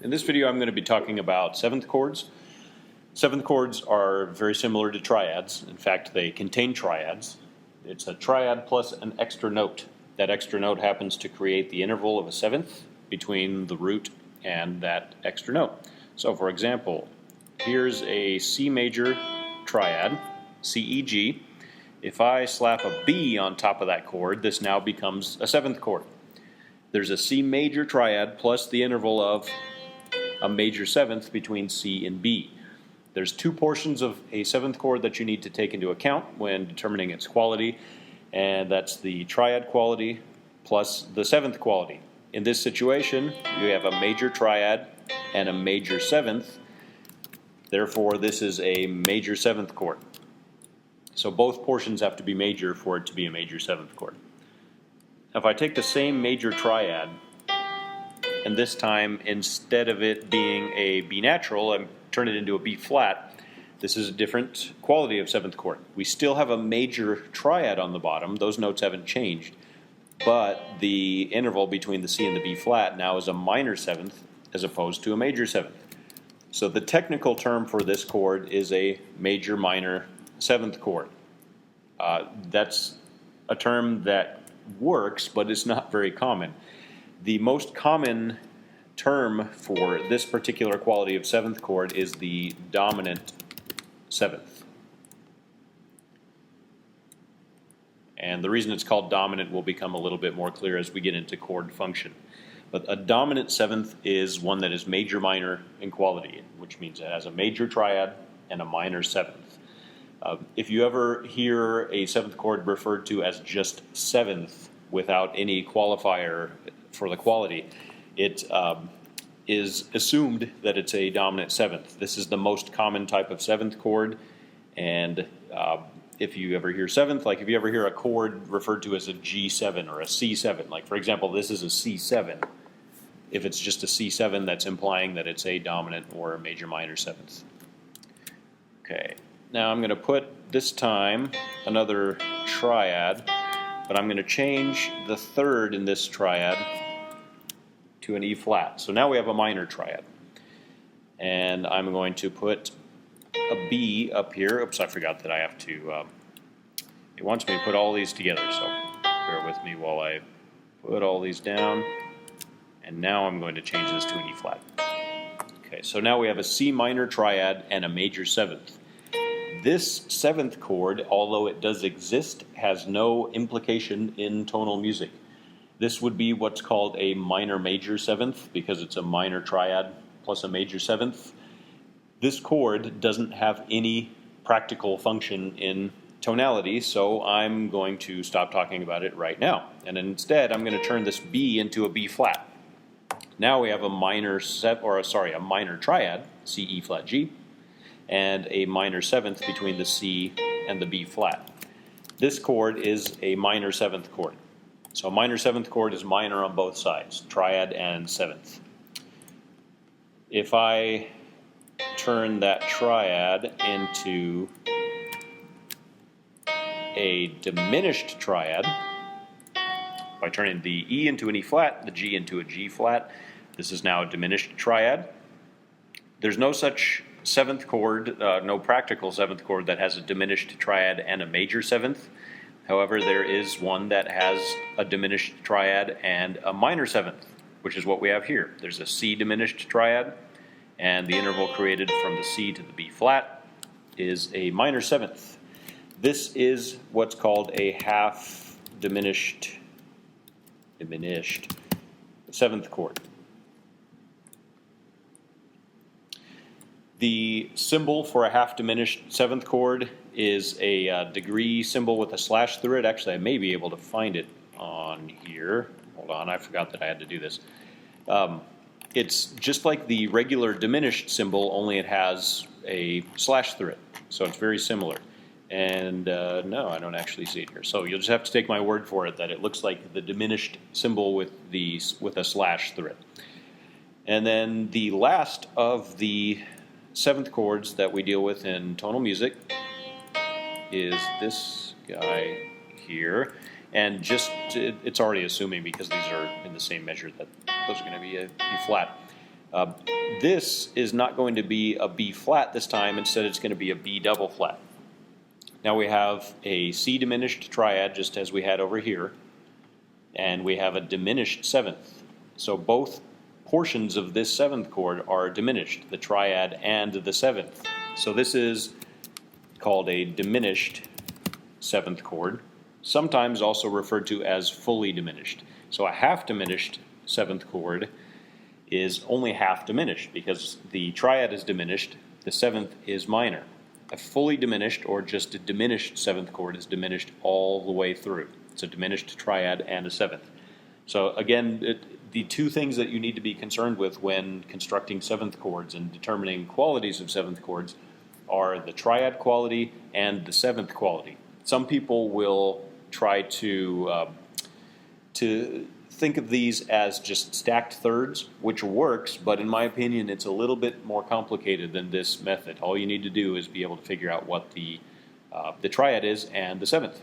In this video, I'm going to be talking about seventh chords. Seventh chords are very similar to triads. In fact, they contain triads. It's a triad plus an extra note. That extra note happens to create the interval of a seventh between the root and that extra note. So for example, here's a C major triad, C, E, G. If I slap a B on top of that chord, this now becomes a seventh chord. There's a C major triad plus the interval of a major seventh between C and B. There's two portions of a seventh chord that you need to take into account when determining its quality, and that's the triad quality plus the seventh quality. In this situation, you have a major triad and a major seventh. Therefore, this is a major seventh chord. So both portions have to be major for it to be a major seventh chord. Now, if I take the same major triad, and this time, instead of it being a B natural, I turn it into a B flat. This is a different quality of seventh chord. We still have a major triad on the bottom. Those notes haven't changed. But the interval between the C and the B flat now is a minor seventh as opposed to a major seventh. So the technical term for this chord is a major minor seventh chord. That's a term that works, but it's not very common. The most common term for this particular quality of seventh chord is the dominant seventh. And the reason it's called dominant will become a little bit more clear as we get into chord function. But a dominant seventh is one that is major minor in quality, which means it has a major triad and a minor seventh. If you ever hear a seventh chord referred to as just seventh without any qualifier for the quality, it is assumed that it's a dominant seventh. This is the most common type of seventh chord, and if you ever hear seventh, like if you ever hear a chord referred to as a G7 or a C7, like for example, this is a C7. If it's just a C7, that's implying that it's a dominant or a major minor seventh. Okay, now I'm going to put, this time, another triad, but I'm going to change the third in this triad to an E flat. So now we have a minor triad. And I'm going to put a B up here. Oops, I forgot that I have to, it wants me to put all these together, so bear with me while I put all these down. And now I'm going to change this to an E flat. Okay, so now we have a C minor triad and a major seventh. This seventh chord, although it does exist, has no implication in tonal music. This would be what's called a minor major seventh because it's a minor triad plus a major seventh. This chord doesn't have any practical function in tonality, so I'm going to stop talking about it right now. And instead, I'm going to turn this B into a B flat. Now we have a minor triad, C, E flat, G, and a minor seventh between the C and the B flat. This chord is a minor seventh chord. So a minor seventh chord is minor on both sides, triad and seventh. If I turn that triad into a diminished triad, by turning the E into an E flat, the G into a G flat, this is now a diminished triad. There's no such seventh chord, no practical seventh chord that has a diminished triad and a major seventh. However, there is one that has a diminished triad and a minor seventh, which is what we have here. There's a C diminished triad, and the interval created from the C to the B flat is a minor seventh. This is what's called a half diminished seventh chord. The symbol for a half diminished seventh chord is a degree symbol with a slash through it. Actually, I may be able to find it on here. Hold on, I forgot that I had to do this. It's just like the regular diminished symbol, only it has a slash through it. So it's very similar. And no, I don't actually see it here. So you'll just have to take my word for it that it looks like the diminished symbol with a slash through it. And then the last of the seventh chords that we deal with in tonal music is this guy here. And it's already assuming because these are in the same measure that those are going to be a B flat. This is not going to be a B flat this time. Instead, it's going to be a B double flat. Now we have a C diminished triad, just as we had over here, and we have a diminished seventh. So both portions of this seventh chord are diminished, the triad and the seventh. So this is called a diminished seventh chord, sometimes also referred to as fully diminished. So a half diminished seventh chord is only half diminished because the triad is diminished, the seventh is minor. A fully diminished or just a diminished seventh chord is diminished all the way through. It's a diminished triad and a seventh. So again, the two things that you need to be concerned with when constructing seventh chords and determining qualities of seventh chords are the triad quality and the seventh quality. Some people will try to think of these as just stacked thirds, which works, but in my opinion, it's a little bit more complicated than this method. All you need to do is be able to figure out what the triad is and the seventh.